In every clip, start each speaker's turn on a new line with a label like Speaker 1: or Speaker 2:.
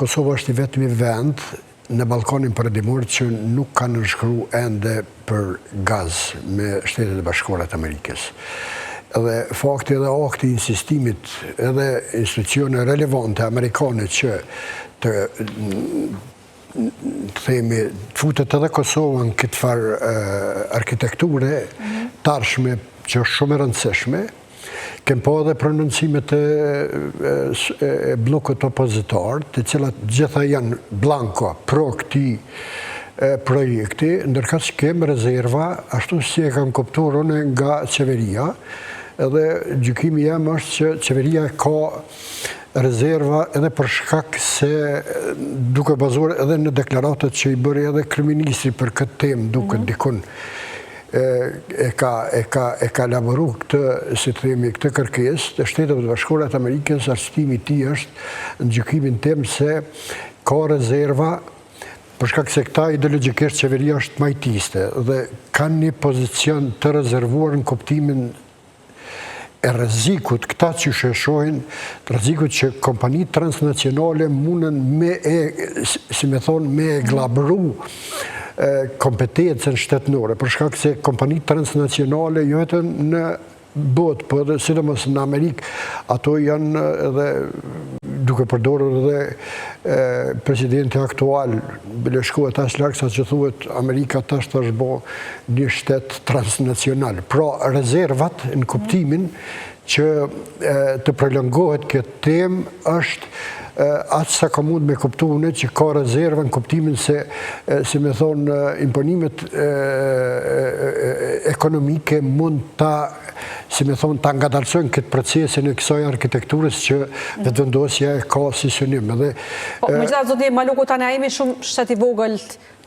Speaker 1: Kosova është i vetmi vend në Ballkanin Perëndimor që nuk ka nënshkruar ende për gaz me Shtetet e Bashkuara të Amerikës. Edhe fakti edhe akti i insistimit edhe institucione relevante amerikane që të themi futet edhe Kosova në këtë farë arkitekture tarshme që është shumë e rëndësishme. Kemë po edhe prononcimet e blokët opozitar, të cilat gjitha janë blanko pro këti projekti, ndërka që kemë rezerva, ashtu si e kam kuptuar unë nga qeveria, edhe gjykimi jam është që qeveria ka rezerva edhe për shkak se duke bazuar edhe në deklaratët që i bëri edhe kryeministri për këtë temë duke dikun e ka elaboru këtë, si të themi, këtë kërkesë të Shtetet e Bashkuara të Amerikës. Arsyetimi i tij është në gjykimin tim se ka rezerva për shkak se këta ideologjikisht qeveria është majtiste dhe kanë një pozicion të rezervuar në kuptimin e rrezikut, këta që shohin rrezikut që kompani transnacionale mundën me glabru kompetencën shtetërore, për shkak se kompani transnacionale jo vetëm në botë, po edhe sidomos në Amerikë, ato janë edhe duke përdorur edhe presidenti aktual bile shkohet aq larg sa që thuhet Amerika tash është bë një shtet transnacional. Pra rezervat në kuptimin që të prolongohet këtë temë është atë sa ka mund me kuptune që ka rezerva në kuptimin se, si me thonë, imponimet ekonomike mund ta, si me thonë, ta ngadalsojnë këtë procesin e kësaj arkitekturës që vetëvendosja e ka si synim.
Speaker 2: Me gjitha, zotë Maluku, tani a jemi shumë shtet i vogël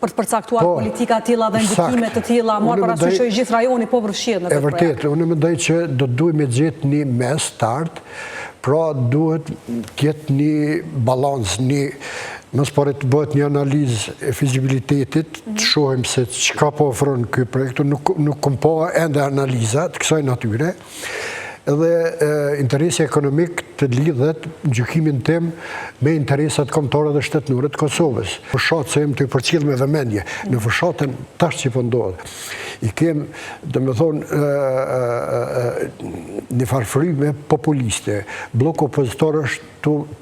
Speaker 2: për të përcaktuar politika tilla dhe ndikime të tilla, marrë parasysh që gjithë rajoni po përfshihet në këtë projekt.
Speaker 1: E vërtet, unë mendoj që do të duhet me gjetë një mes start, pra duhet tjetë një balans, mos pare të bëhet një analizë e fizibilitetit, të shohim se çka po ofron ky projekt, nuk kom pa ende analiza të kësaj natyre, edhe interesi ekonomik të lidhet në gjykimin tim me interesat kombëtare dhe shtetërore të Kosovës. Fushat se jem të i përcjell me vëmendje, në fushatën tash që po ndodhet. I kem, domethënë, një farfryme populiste. Bloku opozitor është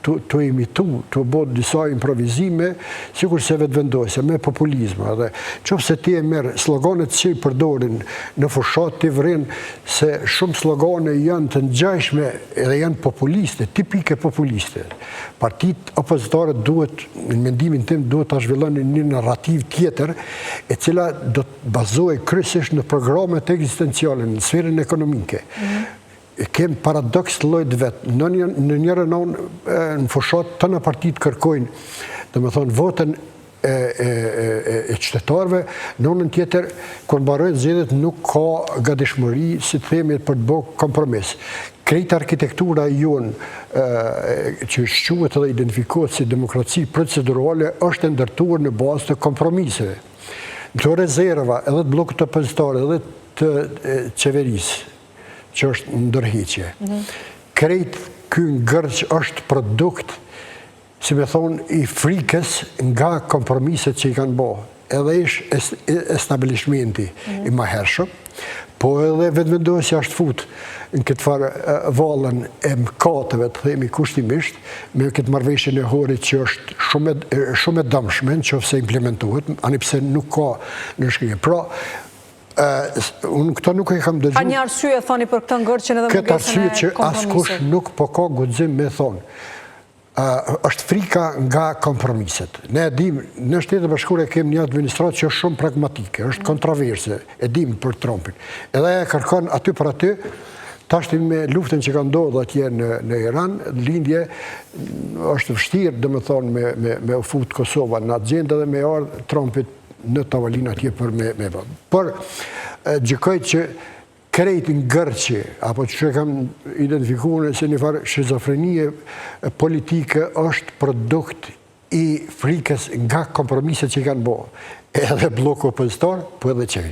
Speaker 1: të imitu, të bëjë disa improvizime, sikur se vetëvendosja me populizma. Dhe qofse ti e merr sloganet që i përdorin në fushat, ti vren se shumë slogane janë të ngjashme edhe janë populiste, tipike populiste. Partitë opozitare duhet, në mendimin tim, duhet ta zhvillojnë një narrativ tjetër, e cila do të bazohej kryesisht në programet ekzistenciale në sferën ekonomike. Kem paradoks të llojit vetë. Në njërën në fushat të në partitë kërkojnë, dhe me thonë, votën e qytetarëve, në anën tjetër, kur mbarojnë zgjedhjet nuk ka gatishmëri, si të themi, për të bërë kompromis. Krejt arkitektura jonë që shquhet edhe identifikohet si demokraci procedurale është ndërtuar në bazë të kompromiseve. Këto rezerva edhe të bllokut opozitare edhe të qeverisë që është ndërheqje. Krejt ky ngërç është produkt, si me thonë, i frikës nga kompromiset që i kanë bërë. Edhe ish establishmenti i mahershëm, po edhe vetëvendosja është fut në këtë farë vallën e mëkateve, të themi kushtimisht, me këtë marrëveshjen e Horit që është shumë e dëmshme nëse implementohet, anipse nuk ka nënshkrim. Pra, unë këto nuk e kam dëgjuar.
Speaker 2: Ka një arsye, thoni, për këtë ngërçën edhe
Speaker 1: mungesën e kompromisit? Këtë arsye që askush nuk po ka guxim me thonë. Është frika nga kompromiset. Ne dim, në Shtetet e Bashkuara kemi një administratë që është shumë pragmatike, është kontroverse, e dim për Trumpin. Edhe e kërkon aty për aty, tashti me luftën që ka ndodhur atje në Iran, lindje është vështirë, domethënë, me u fut Kosova në agjendë dhe me ardh Trumpit në tavolinë atje për me vënë. Por gjykoj që krejt ngërçi, apo që kam identifikuar se një farë shizofrenie politike është produkt i frikës nga kompromiset që kanë bërë. Edhe bloku opozitor, po edhe qeveria.